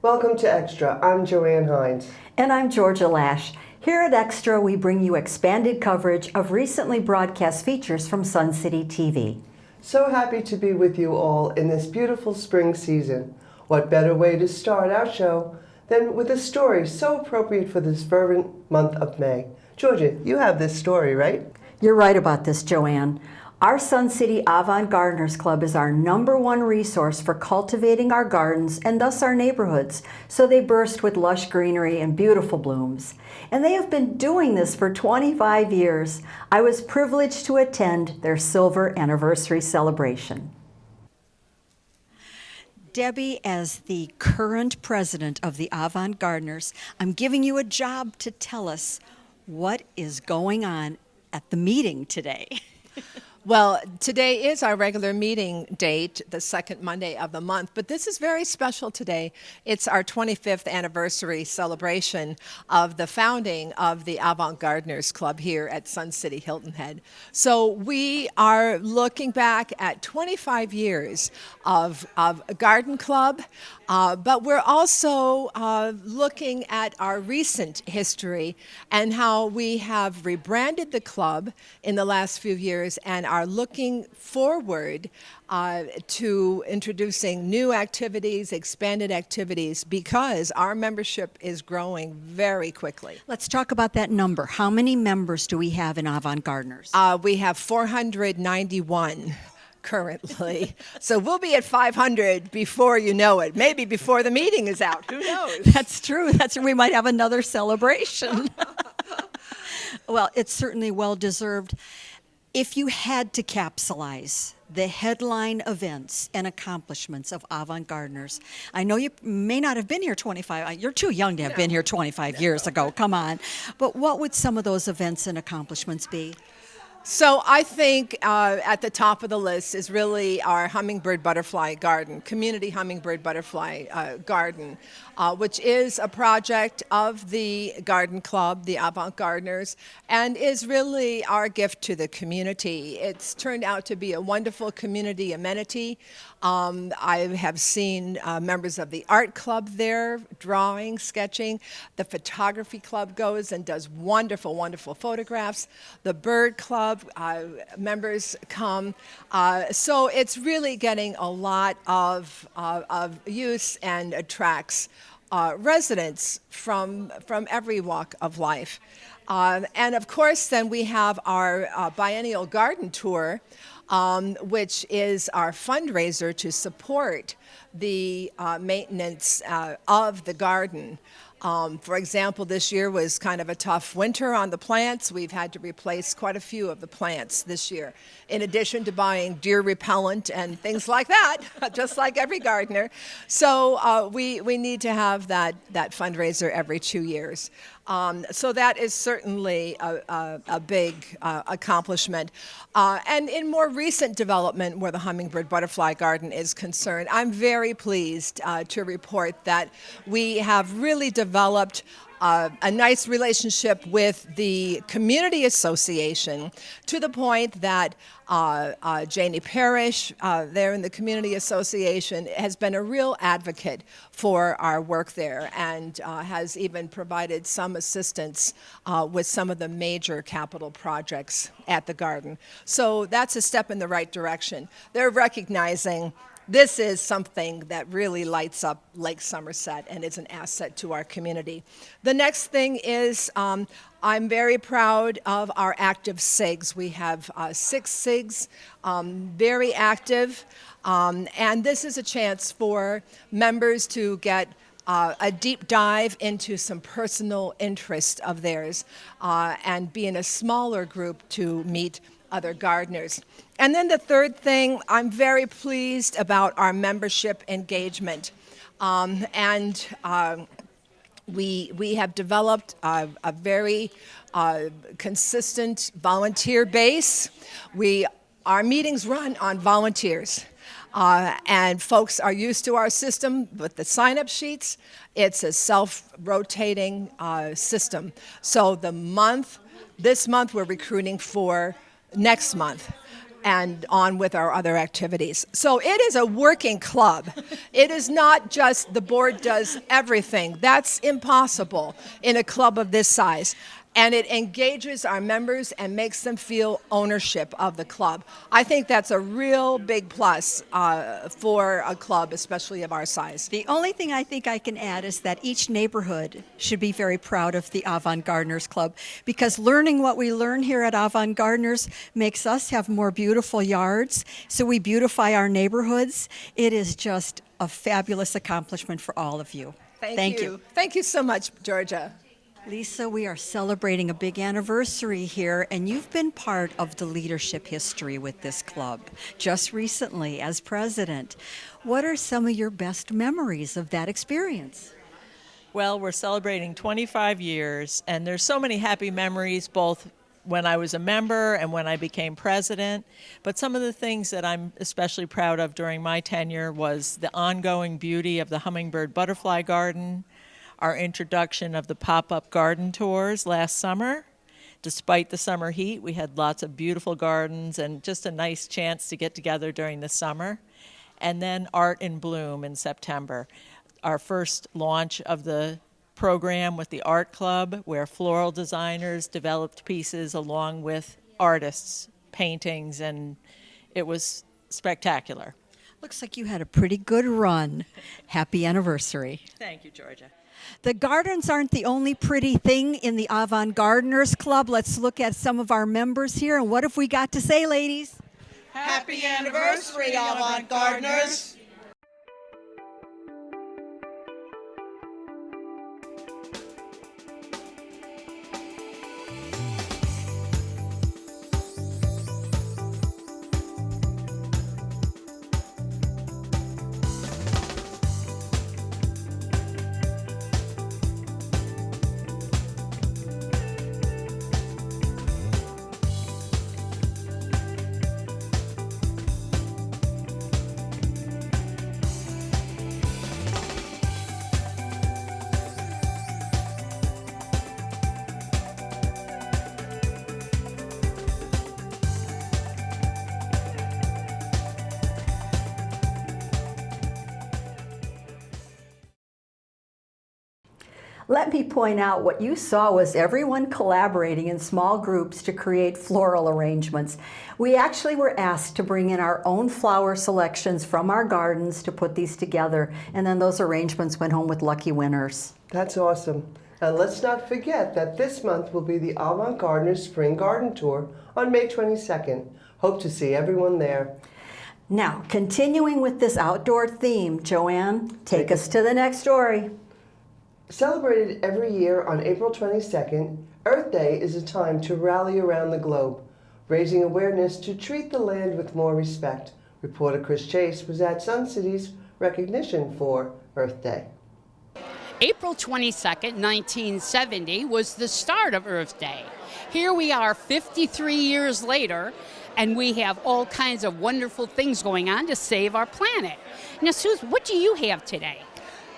Welcome to Extra. I'm Joanne Hines. And I'm Georgia Lash. Here at Extra, we bring you expanded coverage of recently broadcast features from Sun City TV. So happy to be with you all in this beautiful spring season. What better way to start our show than with a story so appropriate for this fervent month of May. Georgia, you have this story, right? You're right about this, Joanne. Our Sun City Avant Gardeners Club is our #1 resource for cultivating our gardens and thus our neighborhoods, so they burst with lush greenery and beautiful blooms. And they have been doing this for 25 years. I was privileged to attend their silver anniversary celebration. Debbie, as the current president of the Avant Gardeners, I'm giving you a job to tell us what is going on at the meeting today. Well, today is our regular meeting date, the second Monday of the month, but this is very special today. It's our 25th anniversary celebration of the founding of the Avant Gardeners Club here at Sun City Hilton Head. So we are looking back at 25 years of a garden club, but we're also looking at our recent history and how we have rebranded the club in the last few years and are looking forward to introducing new activities, expanded activities, because our membership is growing very quickly. Let's talk about that number. How many members do we have in Avant Gardeners? We have 491 currently. So we'll be at 500 before you know it. Maybe before the meeting is out. Who knows? That's true. We might have another celebration. Well, it's certainly well-deserved. If you had to capsulize the headline events and accomplishments of Avant Gardeners, I know you may not have been here 25, you're too young to have been here 25 years ago, come on. But what would some of those events and accomplishments be? So I think at the top of the list is really our hummingbird butterfly garden, community hummingbird butterfly garden, which is a project of the garden club, the Avant Gardeners, and is really our gift to the community. It's turned out to be a wonderful community amenity. I have seen members of the art club there drawing, sketching. The photography club goes and does wonderful, wonderful photographs. The bird club members come. So it's really getting a lot of use and attracts residents from every walk of life. And of course, then we have our biennial garden tour, which is our fundraiser to support the maintenance of the garden. For example, this year was kind of a tough winter on the plants. We've had to replace quite a few of the plants this year, in addition to buying deer repellent and things like that, just like every gardener. So we need to have that fundraiser every 2 years. So that is certainly a big accomplishment. And in more recent development, where the hummingbird butterfly garden is concerned, I'm very pleased to report that we have really developed a nice relationship with the community association, to the point that Janie Parrish, there in the community association, has been a real advocate for our work there, and has even provided some assistance with some of the major capital projects at the garden. So that's a step in the right direction. They're recognizing this is something that really lights up Lake Somerset and is an asset to our community. The next thing is I'm very proud of our active SIGs. We have 6 SIGs, very active, and this is a chance for members to get a deep dive into some personal interest of theirs and be in a smaller group to meet other gardeners. And then the third thing, I'm very pleased about our membership engagement. We have developed a very consistent volunteer base. Our meetings run on volunteers. And folks are used to our system with the sign-up sheets. It's a self-rotating system. So this month we're recruiting for next month. and on with our other activities. So it is a working club. It is not just the board does everything. That's impossible in a club of this size. And it engages our members and makes them feel ownership of the club. I think that's a real big plus for a club, especially of our size. The only thing I think I can add is that each neighborhood should be very proud of the Avant Gardeners Club, because learning what we learn here at Avant Gardeners makes us have more beautiful yards, so we beautify our neighborhoods. It is just a fabulous accomplishment for all of you. Thank you. Thank you so much, Georgia. Lisa, we are celebrating a big anniversary here, and you've been part of the leadership history with this club just recently as president. What are some of your best memories of that experience? Well, we're celebrating 25 years, and there's so many happy memories, both when I was a member and when I became president. But some of the things that I'm especially proud of during my tenure was the ongoing beauty of the Hummingbird Butterfly Garden, our introduction of the pop-up garden tours last summer. Despite the summer heat, we had lots of beautiful gardens and just a nice chance to get together during the summer. And then Art in Bloom in September, our first launch of the program with the Art Club, where floral designers developed pieces along with artists, paintings, and it was spectacular. Looks like you had a pretty good run. Happy anniversary. Thank you, Georgia. The gardens aren't the only pretty thing in the Avant Gardeners Club. Let's look at some of our members here. And what have we got to say, ladies? Happy anniversary, Avant Gardeners! Let me point out what you saw was everyone collaborating in small groups to create floral arrangements. We actually were asked to bring in our own flower selections from our gardens to put these together, and then those arrangements went home with lucky winners. That's awesome. And let's not forget that this month will be the Avant Gardeners Spring Garden Tour on May 22nd. Hope to see everyone there. Now, continuing with this outdoor theme, Joanne, take us to the next story. Celebrated every year on April 22nd, Earth Day is a time to rally around the globe, raising awareness to treat the land with more respect. Reporter Chris Chase was at Sun City's recognition for Earth Day. April 22nd, 1970 was the start of Earth Day. Here we are 53 years later, and we have all kinds of wonderful things going on to save our planet. Now, Susan, what do you have today?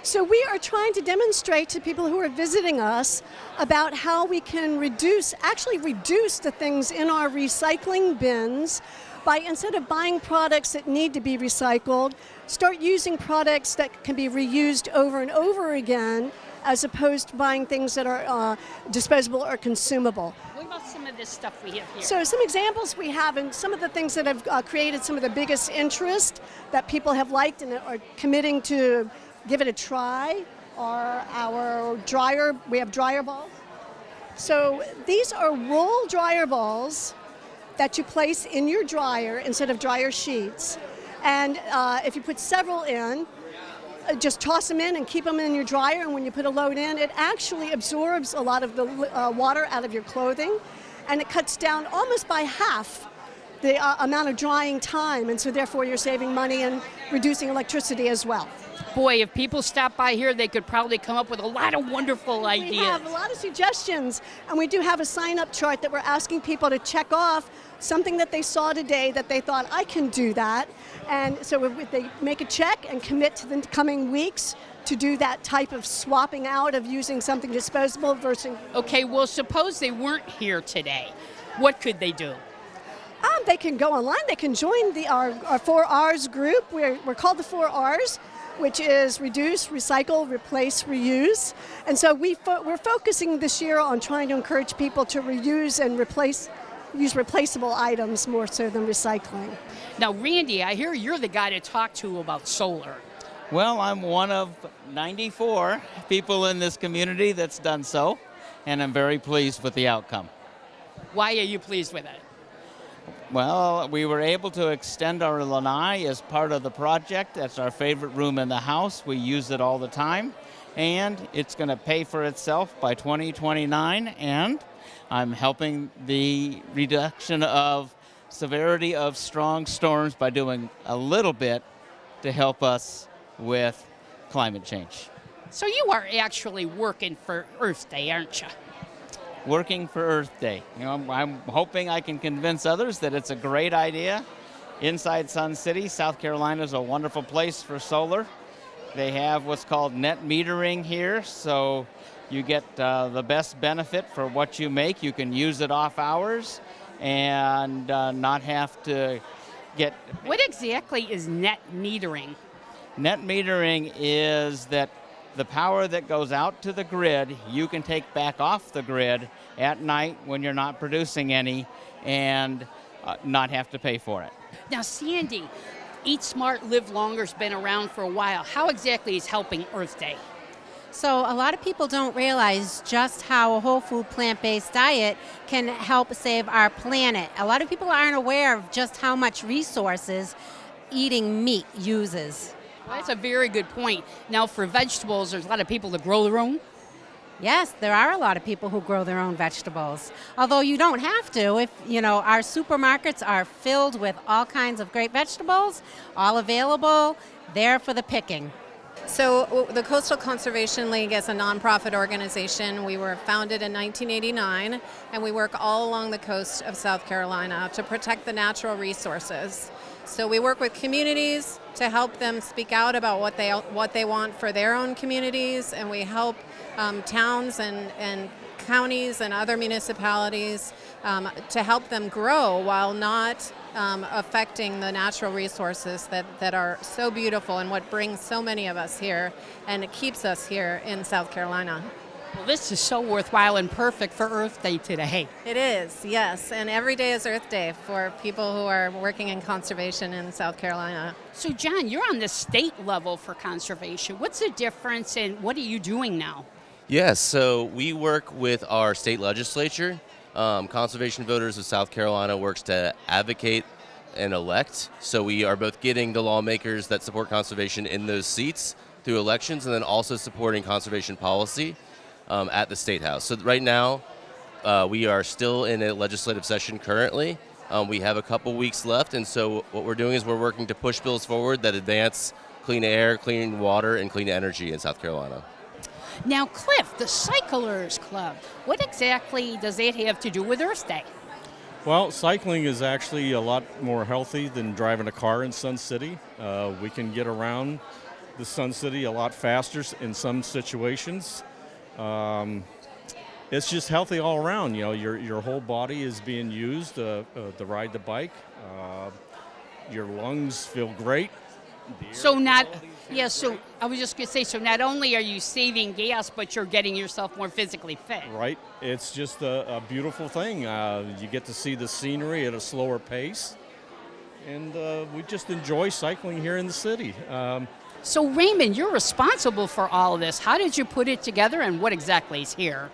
So we are trying to demonstrate to people who are visiting us about how we can reduce the things in our recycling bins by, instead of buying products that need to be recycled, start using products that can be reused over and over again, as opposed to buying things that are disposable or consumable. What about some of this stuff we have here? So some examples we have, and some of the things that have created some of the biggest interest that people have liked and are committing to give it a try, are our dryer. We have dryer balls. So these are roll dryer balls that you place in your dryer instead of dryer sheets. And if you put several in, just toss them in and keep them in your dryer, and when you put a load in, it actually absorbs a lot of the water out of your clothing, and it cuts down almost by half the amount of drying time, and so therefore you're saving money and reducing electricity as well. Boy, if people stop by here, they could probably come up with a lot of wonderful ideas. We have a lot of suggestions, and we do have a sign-up chart that we're asking people to check off something that they saw today that they thought, I can do that. And so if they make a check and commit to the coming weeks to do that type of swapping out of using something disposable versus... Okay, well, suppose they weren't here today. What could they do? they can go online. They can join our 4Rs group. We're called the 4Rs, which is reduce, recycle, replace, reuse. And so we're focusing this year on trying to encourage people to reuse and use replaceable items more so than recycling. Now, Randy, I hear you're the guy to talk to about solar. Well, I'm one of 94 people in this community that's done so, and I'm very pleased with the outcome. Why are you pleased with it? Well, we were able to extend our lanai as part of the project. That's our favorite room in the house. We use it all the time, and it's going to pay for itself by 2029, and I'm helping the reduction of severity of strong storms by doing a little bit to help us with climate change. So you are actually working for Earth Day, aren't you? Working for Earth Day. You know, I'm hoping I can convince others that it's a great idea. Inside Sun City, South Carolina is a wonderful place for solar. They have what's called net metering here, so you get the best benefit for what you make. You can use it off hours and not have to get... What exactly is net metering? Net metering is that the power that goes out to the grid, you can take back off the grid at night when you're not producing any and not have to pay for it. Now, Sandy, Eat Smart, Live Longer's been around for a while. How exactly is helping Earth Day? So a lot of people don't realize just how a whole food plant-based diet can help save our planet. A lot of people aren't aware of just how much resources eating meat uses. Well, that's a very good point. Now, for vegetables, there's a lot of people that grow their own. Yes, there are a lot of people who grow their own vegetables. Although you don't have to. If our supermarkets are filled with all kinds of great vegetables, all available, there for the picking. So the Coastal Conservation League is a nonprofit organization. We were founded in 1989, and we work all along the coast of South Carolina to protect the natural resources. So we work with communities to help them speak out about what they want for their own communities, and we help towns and counties and other municipalities to help them grow while not affecting the natural resources that are so beautiful and what brings so many of us here, and it keeps us here in South Carolina. Well, this is so worthwhile and perfect for Earth Day today. It is, yes, and every day is Earth Day for people who are working in conservation in South Carolina. So, John, you're on the state level for conservation. What's the difference, and what are you doing now? Yes, so we work with our state legislature. Conservation Voters of South Carolina works to advocate and elect. So we are both getting the lawmakers that support conservation in those seats through elections, and then also supporting conservation policy at the State House. So right now, we are still in a legislative session currently. We have a couple weeks left, and so what we're doing is we're working to push bills forward that advance clean air, clean water, and clean energy in South Carolina. Now, Cliff, the Cyclers Club, what exactly does that have to do with Earth Day? Well, cycling is actually a lot more healthy than driving a car in Sun City. We can get around the Sun City a lot faster in some situations. It's just healthy all around. Your whole body is being used to ride the bike. Your lungs feel great. So I was just going to say, so not only are you saving gas, but you're getting yourself more physically fit. Right. It's just a beautiful thing. You get to see the scenery at a slower pace, and we just enjoy cycling here in the city. So Raymond, you're responsible for all of this. How did you put it together, and what exactly is here?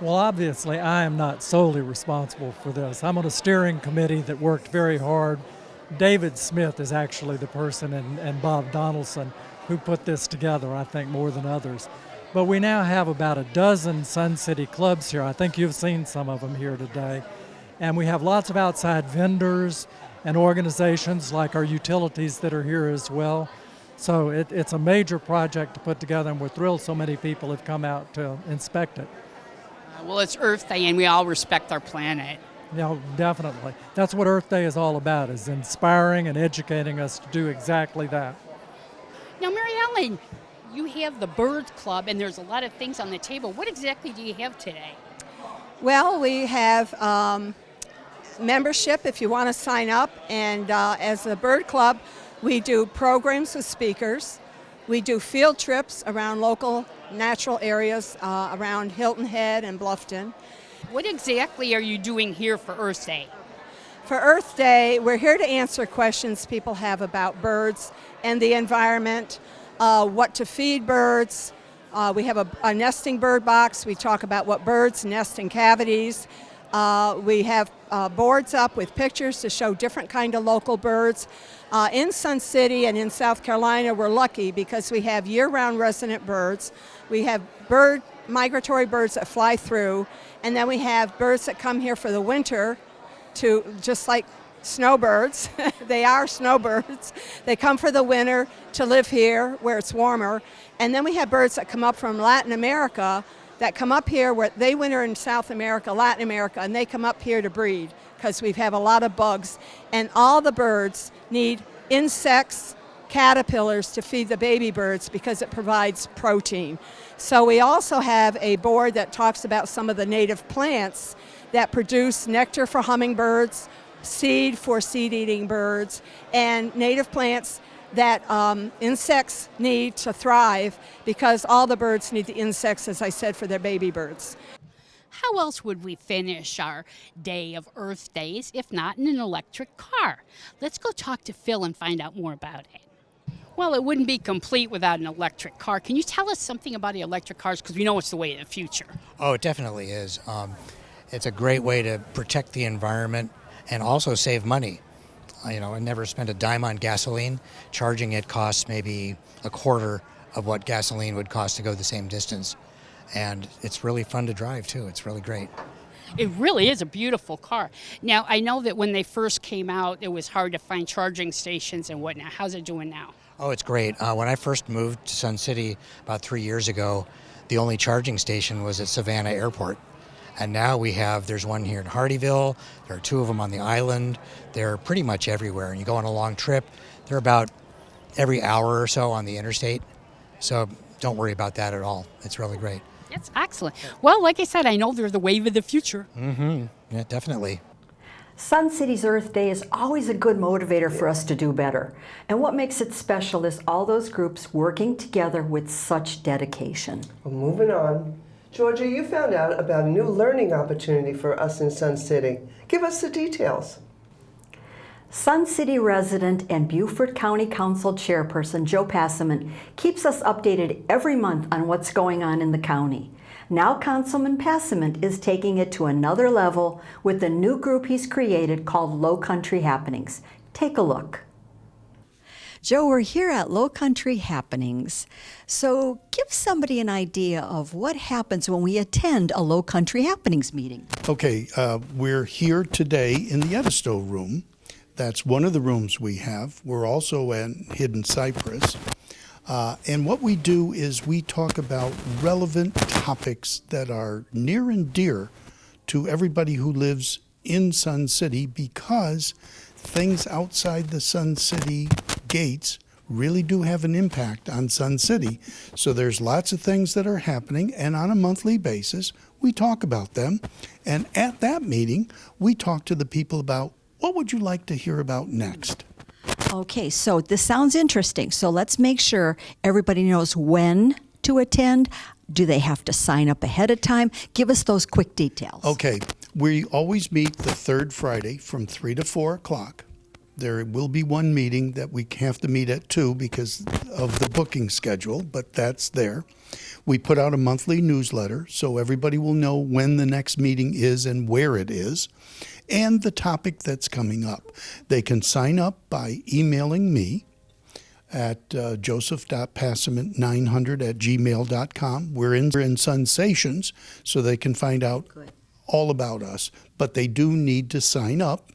Well, obviously, I am not solely responsible for this. I'm on a steering committee that worked very hard. David Smith is actually the person, and Bob Donaldson, who put this together, I think, more than others. But we now have about a dozen Sun City clubs here. I think you've seen some of them here today. And we have lots of outside vendors and organizations like our utilities that are here as well. So it's a major project to put together, and we're thrilled so many people have come out to inspect it. Well, it's Earth Day, and we all respect our planet. Yeah, definitely. That's what Earth Day is all about, is inspiring and educating us to do exactly that. Now, Mary Ellen, you have the Bird Club, and there's a lot of things on the table. What exactly do you have today? Well, we have membership if you want to sign up. And as a bird club, we do programs with speakers. We do field trips around local natural areas around Hilton Head and Bluffton. What exactly are you doing here for Earth Day? For Earth Day, we're here to answer questions people have about birds and the environment, what to feed birds. We have a nesting bird box. We talk about what birds nest in cavities. We have boards up with pictures to show different kind of local birds. In Sun City and in South Carolina, we're lucky because we have year-round resident birds. We have migratory birds that fly through, and then we have birds that come here for the winter, to just like snowbirds. They are snowbirds. They come for the winter to live here where it's warmer. And then we have birds that come up from Latin America that come up here where they winter in South America, Latin America, and they come up here to breed because we have a lot of bugs. And all the birds need insects, caterpillars to feed the baby birds because it provides protein. So we also have a board that talks about some of the native plants that produce nectar for hummingbirds, seed for seed-eating birds, and native plants that insects need to thrive because all the birds need the insects, as I said, for their baby birds. How else would we finish our day of Earth Days if not in an electric car? Let's go talk to Phil and find out more about it. Well, it wouldn't be complete without an electric car. Can you tell us something about the electric cars? Because we know it's the way of the future. Oh, it definitely is. It's a great way to protect the environment and also save money. I never spent a dime on gasoline. Charging it costs maybe a quarter of what gasoline would cost to go the same distance. And it's really fun to drive, too. It's really great. It really is a beautiful car. Now, I know that when they first came out, it was hard to find charging stations and whatnot. How's it doing now? Oh, it's great. When I first moved to Sun City about 3 years ago, the only charging station was at Savannah Airport. And now there's one here in Hardeeville, there are 2 of them on the island, they're pretty much everywhere. And you go on a long trip, they're about every hour or so on the interstate. So don't worry about that at all. It's really great. That's excellent. Well, like I said, I know they're the wave of the future. Mm-hmm. Yeah, definitely. Sun City's Earth Day is always a good motivator for us to do better. And what makes it special is all those groups working together with such dedication. Well, moving on. Georgia, you found out about a new learning opportunity for us in Sun City. Give us the details. Sun City resident and Beaufort County Council Chairperson Joe Passman keeps us updated every month on what's going on in the county. Now Councilman Passman is taking it to another level with a new group he's created called Lowcountry Happenings. Take a look. Joe, we're here at Lowcountry Happenings. So give somebody an idea of what happens when we attend a Lowcountry Happenings meeting. Okay, we're here today in the Edisto room. That's one of the rooms we have. We're also in Hidden Cypress. And what we do is we talk about relevant topics that are near and dear to everybody who lives in Sun City, because things outside the Sun City gates really do have an impact on Sun City. So there's lots of things that are happening, and on a monthly basis, we talk about them. And at that meeting, we talk to the people about what would you like to hear about next. Okay, so this sounds interesting. So let's make sure everybody knows when to attend. Do they have to sign up ahead of time? Give us those quick details. Okay, we always meet the third Friday from 3 to 4 o'clock. There will be one meeting that we have to meet at 2 because of the booking schedule, but that's there. We put out a monthly newsletter so everybody will know when the next meeting is and where it is, and the topic that's coming up. They can sign up by emailing me at joseph.passament900@gmail.com. We're in Sensations, so they can find out all about us. But they do need to sign up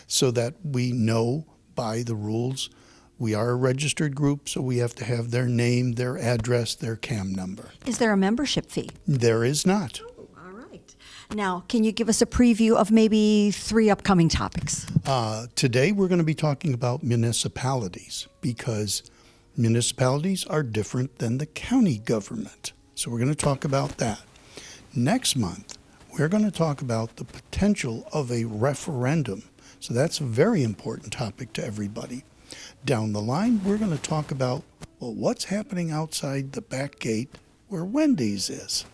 so that we know by the rules. We are a registered group, so we have to have their name, their address, their CAM number. Is there a membership fee? There is not. All right. Now, can you give us a preview of maybe 3 upcoming topics? Today we're going to be talking about municipalities, because municipalities are different than the county government. So we're going to talk about that. Next month, we're going to talk about the potential of a referendum. So that's a very important topic to everybody. Down the line, we're going to talk about, well, what's happening outside the back gate where Wendy's is.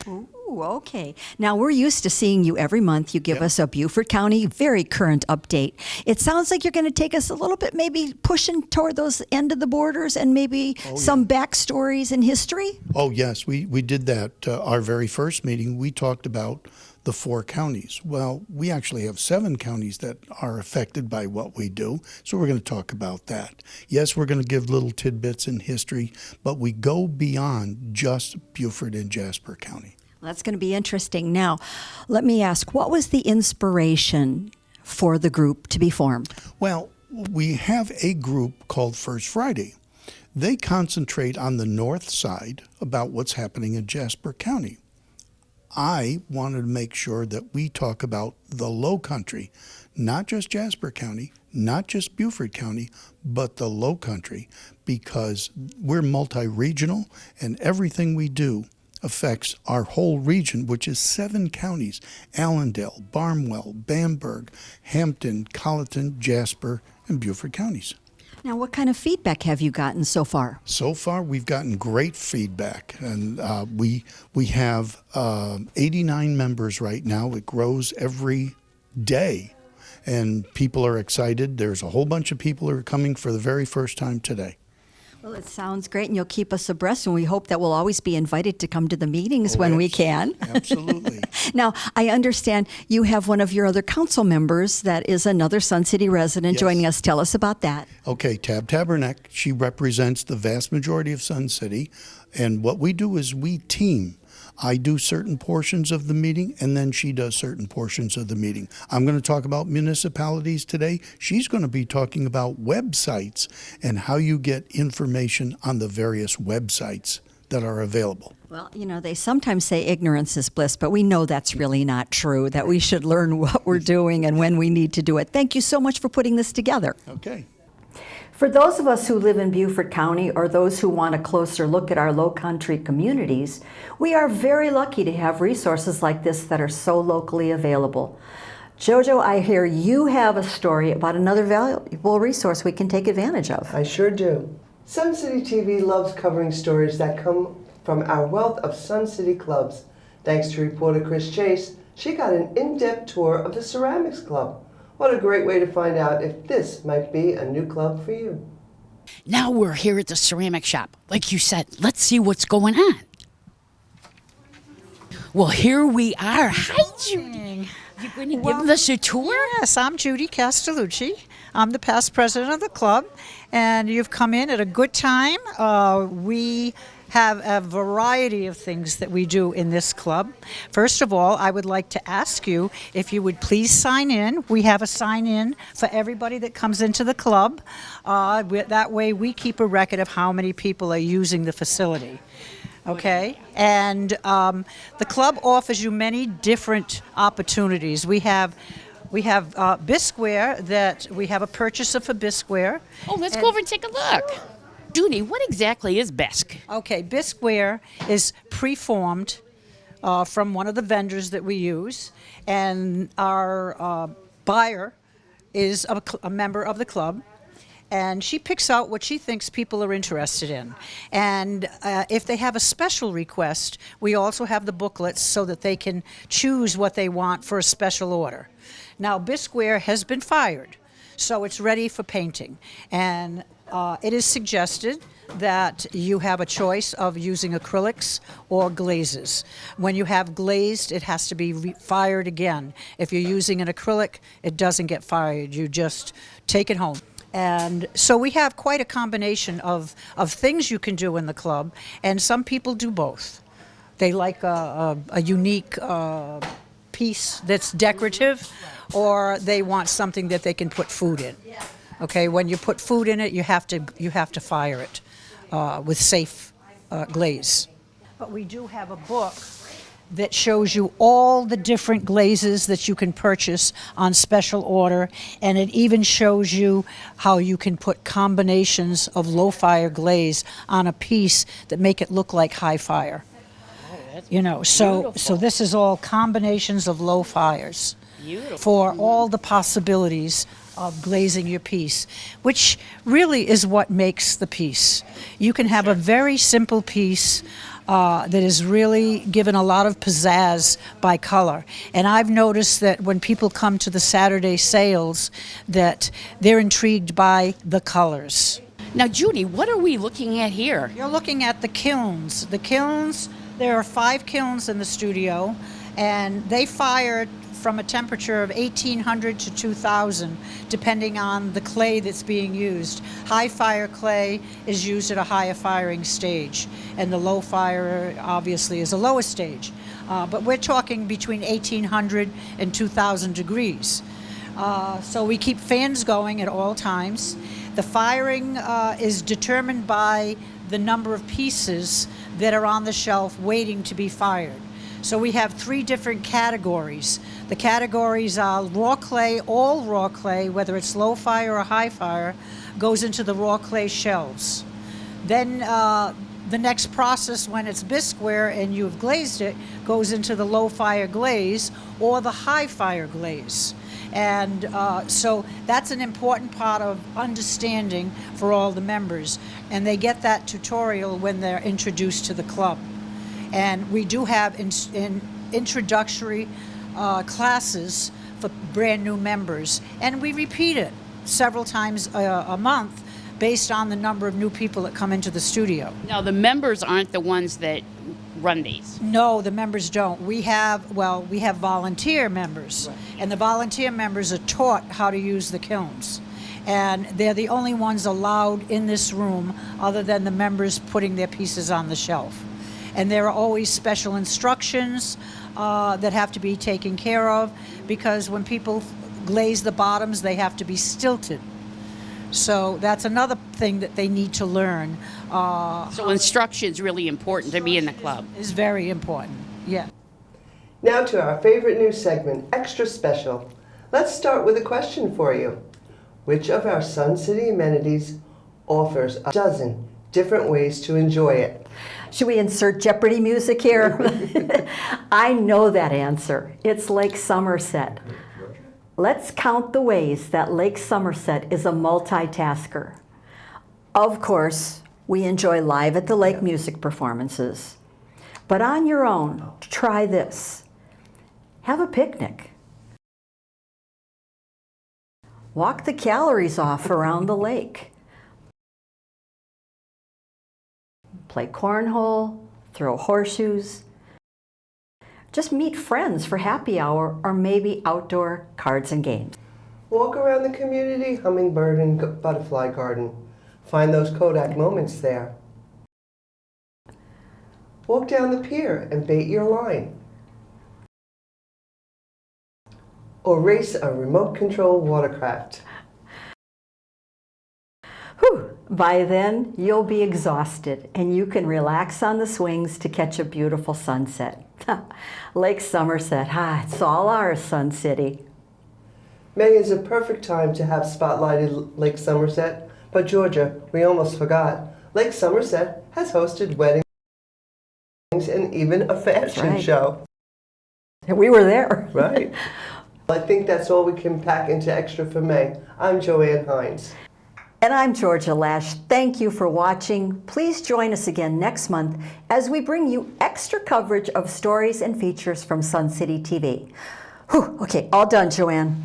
Ooh, okay. Now, we're used to seeing you every month. You give us a Beaufort County very current update. It sounds like you're going to take us a little bit, maybe pushing toward those end of the borders and maybe some backstories and history? Oh, yes, we did that. Our very first meeting, we talked about the 4 counties. Well, we actually have 7 counties that are affected by what we do, so we're going to talk about that. Yes, we're going to give little tidbits in history, but we go beyond just Beaufort and Jasper County. That's going to be interesting. Now, let me ask, what was the inspiration for the group to be formed? Well, we have a group called First Friday. They concentrate on the north side about what's happening in Jasper County. I wanted to make sure that we talk about the Lowcountry, not just Jasper County, not just Beaufort County, but the Lowcountry, because we're multi-regional and everything we do affects our whole region, which is 7 counties: Allendale, Barnwell, Bamberg, Hampton, Colleton, Jasper, and Beaufort counties. Now, what kind of feedback have you gotten so far? So far, we've gotten great feedback, and we have 89 members right now. It grows every day, and people are excited. There's a whole bunch of people who are coming for the very first time today. Well, it sounds great, and you'll keep us abreast, and we hope that we'll always be invited to come to the meetings when we can. Absolutely. Now, I understand you have one of your other council members that is another Sun City resident joining us. Tell us about that. Okay, Tab Tabernack, she represents the vast majority of Sun City, and what we do is we team. I do certain portions of the meeting, and then she does certain portions of the meeting. I'm going to talk about municipalities today. She's going to be talking about websites and how you get information on the various websites that are available. Well, you know, they sometimes say ignorance is bliss, but we know that's really not true, that we should learn what we're doing and when we need to do it. Thank you so much for putting this together. Okay. For those of us who live in Beaufort County or those who want a closer look at our Lowcountry communities, we are very lucky to have resources like this that are so locally available. Jojo, I hear you have a story about another valuable resource we can take advantage of. I sure do. Sun City TV loves covering stories that come from our wealth of Sun City clubs. Thanks to reporter Chris Chase, she got an in-depth tour of the Ceramics Club. What a great way to find out if this might be a new club for you. Now we're here at the ceramic shop. Like you said, let's see what's going on. Well, here we are. Hi, Judy. You're going to give us a tour? Yes, I'm Judy Castellucci. I'm the past president of the club, and you've come in at a good time. We have a variety of things that we do in this club. First of all, I would like to ask you if you would please sign in. We have a sign in for everybody that comes into the club. That way we keep a record of how many people are using the facility. Okay, and the club offers you many different opportunities. We have Bisqueware, that we have a purchaser for Bisqueware. Oh, let's go over and take a look. Judy, what exactly is bisque? Okay, Bisqueware is preformed from one of the vendors that we use, and our buyer is a member of the club, and she picks out what she thinks people are interested in. And if they have a special request, we also have the booklets so that they can choose what they want for a special order. Now, Bisqueware has been fired, so it's ready for painting. And it is suggested that you have a choice of using acrylics or glazes. When you have glazed, it has to be fired again. If you're using an acrylic, it doesn't get fired. You just take it home. And so we have quite a combination of things you can do in the club, and some people do both. They like a unique piece that's decorative, or they want something that they can put food in. Okay, when you put food in it, you have to fire it with safe glaze. But we do have a book that shows you all the different glazes that you can purchase on special order, and it even shows you how you can put combinations of low fire glaze on a piece that make it look like high fire. You know, so this is all combinations of low fires Beautiful. for all the possibilities of glazing your piece, which really is what makes the piece. You can have a very simple piece that is really given a lot of pizzazz by color. And I've noticed that when people come to the Saturday sales, that they're intrigued by the colors. Now, Judy, what are we looking at here? You're looking at the kilns. The kilns, there are 5 kilns in the studio, and they fire from a temperature of 1800 to 2000, depending on the clay that's being used. High fire clay is used at a higher firing stage, and the low fire obviously is a lower stage. But we're talking between 1800 and 2000 degrees. So we keep fans going at all times. The firing is determined by the number of pieces that are on the shelf waiting to be fired. So we have 3 different categories. The categories are raw clay, all raw clay, whether it's low fire or high fire, goes into the raw clay shelves. Then the next process, when it's bisqueware and you've glazed it, goes into the low fire glaze or the high fire glaze. And so that's an important part of understanding for all the members. And they get that tutorial when they're introduced to the club. And we do have introductory classes for brand new members. And we repeat it several times a month based on the number of new people that come into the studio. Now, the members aren't the ones that run these. No, the members don't. We have volunteer members. Right. And the volunteer members are taught how to use the kilns. And they're the only ones allowed in this room other than the members putting their pieces on the shelf. And there are always special instructions that have to be taken care of, because when people glaze the bottoms, they have to be stilted. So that's another thing that they need to learn. So instruction is really important to be in the club. Is very important, yeah. Now to our favorite new segment, Extra Special. Let's start with a question for you. Which of our Sun City amenities offers a dozen different ways to enjoy it? Should we insert Jeopardy music here? I know that answer. It's Lake Somerset. Let's count the ways that Lake Somerset is a multitasker. Of course, we enjoy live at the lake music performances. But on your own, try this. Have a picnic. Walk the calories off around the lake. Play cornhole, throw horseshoes. Just meet friends for happy hour or maybe outdoor cards and games. Walk around the community hummingbird and butterfly garden. Find those Kodak moments there. Walk down the pier and bait your line. Or race a remote control watercraft. Whew. By then, you'll be exhausted and you can relax on the swings to catch a beautiful sunset. Lake Somerset, it's all ours, Sun City. May is a perfect time to have spotlighted Lake Somerset, but Georgia, we almost forgot. Lake Somerset has hosted weddings and even a fashion show. We were there. Right. I think that's all we can pack into Extra for May. I'm Joanne Hines. And I'm Georgia Lash. Thank you for watching. Please join us again next month as we bring you extra coverage of stories and features from Sun City TV. Whew, okay, all done, Joanne.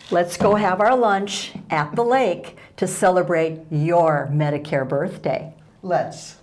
Let's go have our lunch at the lake to celebrate your Medicare birthday. Let's.